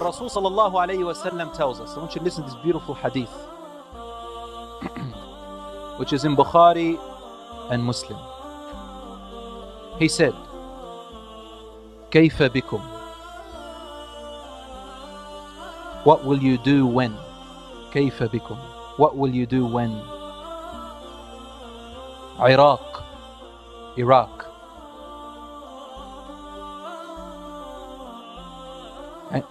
Rasul sallallahu alayhi wa sallam tells us, I want you to listen to this beautiful hadith, which is in Bukhari and Muslim. He said, كيف بكم? What will you do when? كيف بكم? What will you do when? Iraq,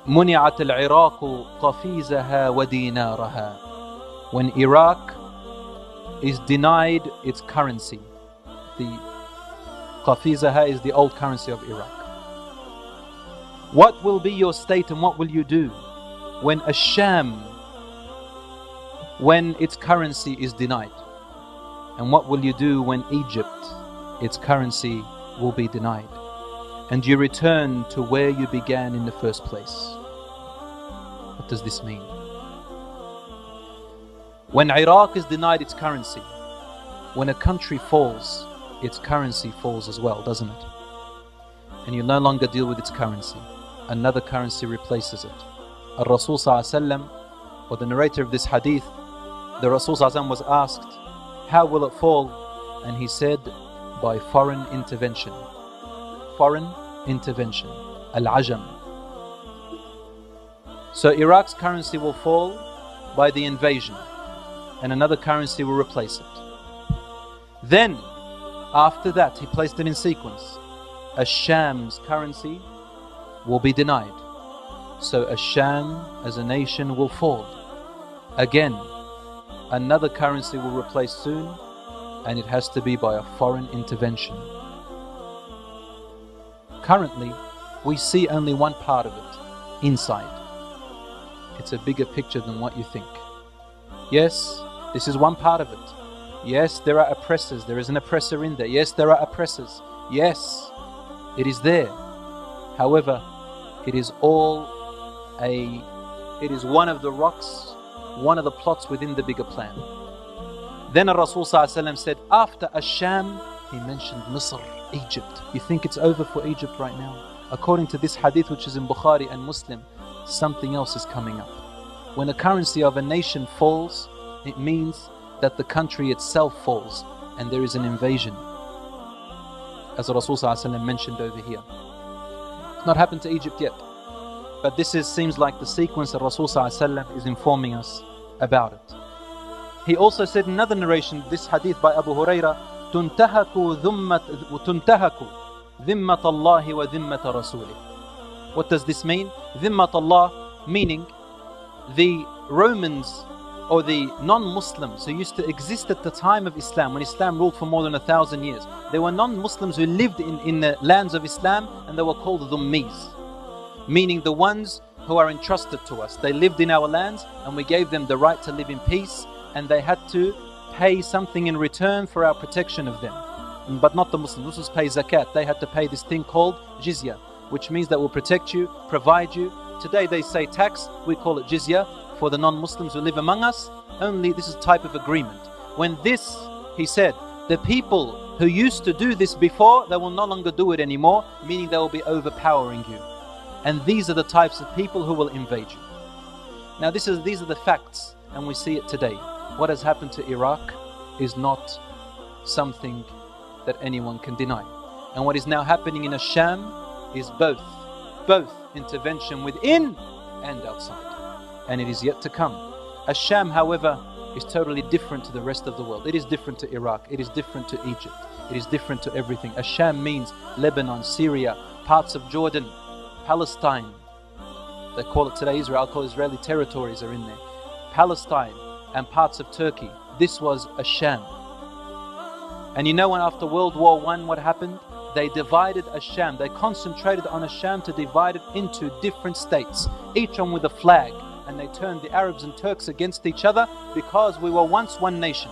منعت العراق قفيزها ودينارها. When Iraq is denied its currency. The قفيزها is the old currency of Iraq. What will be your state and what will you do when Asham, when its currency is denied? And what will you do when Egypt, its currency will be denied? And you return to where you began in the first place. What does this mean? When Iraq is denied its currency, when a country falls, its currency falls as well, doesn't it? And you no longer deal with its currency. Another currency replaces it. Al-Rasul ﷺ, or the narrator of this hadith, the Rasul ﷺ was asked, how will it fall? And he said, by foreign intervention. Foreign intervention. Al-Ajam. So Iraq's currency will fall by the invasion, and another currency will replace it. Then, after that, he placed them in sequence. Asham's currency will be denied. So Asham as a nation will fall. Again, another currency will replace soon, and it has to be by a foreign intervention. Currently, we see only one part of it, inside. It's a bigger picture than what you think. Yes, this is one part of it. Yes, there are oppressors. There is an oppressor in there. Yes, there are oppressors. Yes, it is there. However, it is one of the rocks, one of the plots within the bigger plan. Then Rasul ﷺ said, after Asham, he mentioned Misr, Egypt. You think it's over for Egypt right now? According to this hadith, which is in Bukhari and Muslim, something else is coming up. When a currency of a nation falls, it means that the country itself falls and there is an invasion. As Rasul ﷺ mentioned over here. It's not happened to Egypt yet. But this seems like the sequence that Rasul ﷺ is informing us about it. He also said in another narration, this hadith by Abu Huraira, تُنْتَهَكُ ذِمَّةَ اللَّهِ وَذِمَّةَ رَسُولِهِ. What does this mean? ذِمَّةَ Allah, meaning the Romans or the non-Muslims who used to exist at the time of Islam, when Islam ruled for more than 1,000 years. There were non-Muslims who lived in the lands of Islam, and they were called Dhummis, meaning the ones who are entrusted to us. They lived in our lands and we gave them the right to live in peace, and they had to pay something in return for our protection of them. But not the Muslims. Muslims pay zakat. They had to pay this thing called jizya, which means that will protect you, provide you. Today they say tax, we call it jizya for the non-Muslims who live among us. Only this is a type of agreement. When this, he said, the people who used to do this before, they will no longer do it anymore, meaning they will be overpowering you. And these are the types of people who will invade you. Now these are the facts, and we see it today. What has happened to Iraq is not something that anyone can deny. And what is now happening in Asham is both intervention within and outside. And it is yet to come. Asham, however, is totally different to the rest of the world. It is different to Iraq. It is different to Egypt. It is different to everything. Asham means Lebanon, Syria, parts of Jordan, Palestine. They call it today Israel. I'll call Israeli territories are in there. Palestine and parts of Turkey. This was Asham. And you know when after World War I what happened? They divided Asham. They concentrated on Asham to divide it into different states, each one with a flag. And they turned the Arabs and Turks against each other because we were once one nation.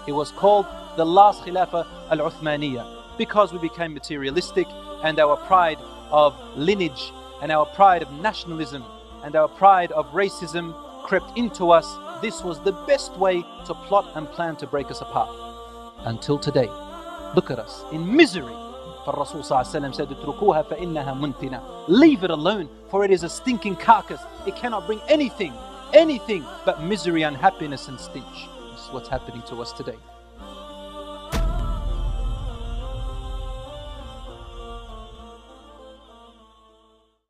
It was called the last Khilafah al-Uthmaniyah, because we became materialistic and our pride of lineage and our pride of nationalism and our pride of racism crept into us. This was the best way to plot and plan to break us apart. Until today, look at us in misery Rasul said, "Utrukuha fa innaha muntina." Leave it alone, for it is a stinking carcass. It cannot bring anything but misery, unhappiness and stench. This is what's happening to us today.